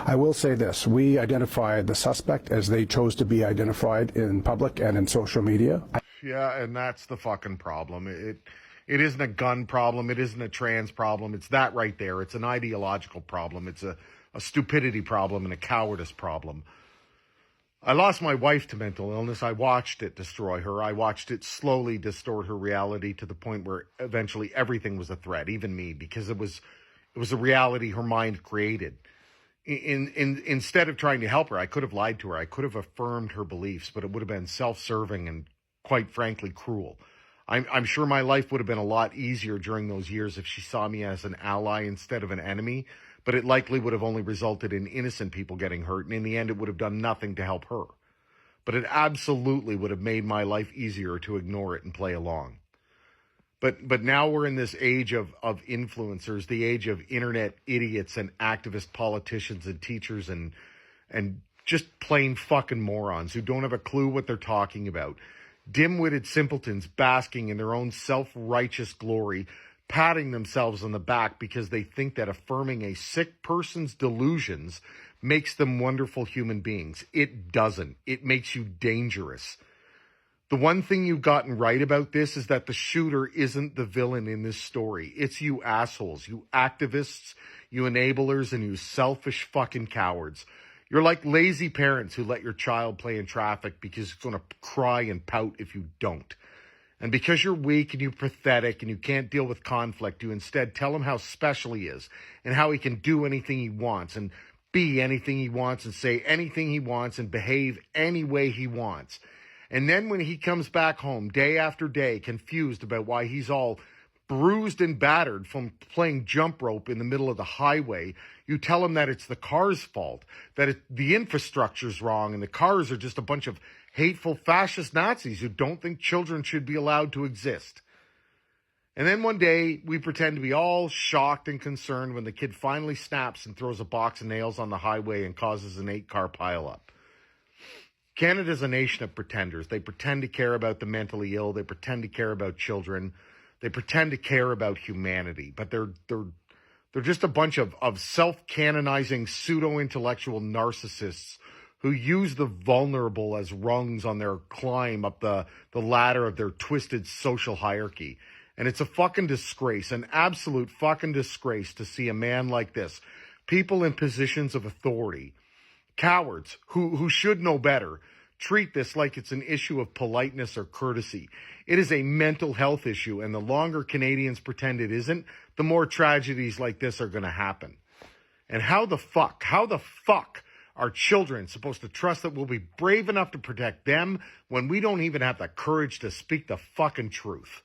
I will say this. We identified the suspect as they chose to be identified in public and in social media. Yeah, and that's the fucking problem. It isn't a gun problem. It isn't a trans problem. It's that right there. It's an ideological problem. It's a stupidity problem and a cowardice problem. I lost my wife to mental illness. I watched it destroy her. I watched it slowly distort her reality to the point where eventually everything was a threat, even me, because it was a reality her mind created. Instead of trying to help her, I could have lied to her. I could have affirmed her beliefs, but it would have been self-serving and, quite frankly, cruel. I'm sure my life would have been a lot easier during those years if she saw me as an ally instead of an enemy, but it likely would have only resulted in innocent people getting hurt, and in the end it would have done nothing to help her. But it absolutely would have made my life easier to ignore it and play along. But now we're in this age of influencers, the age of internet idiots and activist politicians and teachers and just plain fucking morons who don't have a clue what they're talking about. Dim-witted simpletons basking in their own self-righteous glory, patting themselves on the back because they think that affirming a sick person's delusions makes them wonderful human beings. It doesn't. It makes you dangerous. The one thing you've gotten right about this is that the shooter isn't the villain in this story. It's you assholes, you activists, you enablers, and you selfish fucking cowards. You're like lazy parents who let your child play in traffic because it's going to cry and pout if you don't. And because you're weak and you're pathetic and you can't deal with conflict, you instead tell him how special he is and how he can do anything he wants and be anything he wants and say anything he wants and behave any way he wants. And then when he comes back home day after day, confused about why he's all bruised and battered from playing jump rope in the middle of the highway, you tell him that it's the car's fault, that the infrastructure's wrong, and the cars are just a bunch of hateful fascist Nazis who don't think children should be allowed to exist. And then one day, we pretend to be all shocked and concerned when the kid finally snaps and throws a box of nails on the highway and causes an 8-car pileup. Canada's a nation of pretenders. They pretend to care about the mentally ill. They pretend to care about children. They pretend to care about humanity, but they're just a bunch of self-canonizing pseudo-intellectual narcissists who use the vulnerable as rungs on their climb up the ladder of their twisted social hierarchy. And it's a fucking disgrace, an absolute fucking disgrace to see a man like this, people in positions of authority, cowards who should know better, treat this like it's an issue of politeness or courtesy. It is a mental health issue, and the longer Canadians pretend it isn't, the more tragedies like this are going to happen. And how the fuck are children supposed to trust that we'll be brave enough to protect them when we don't even have the courage to speak the fucking truth?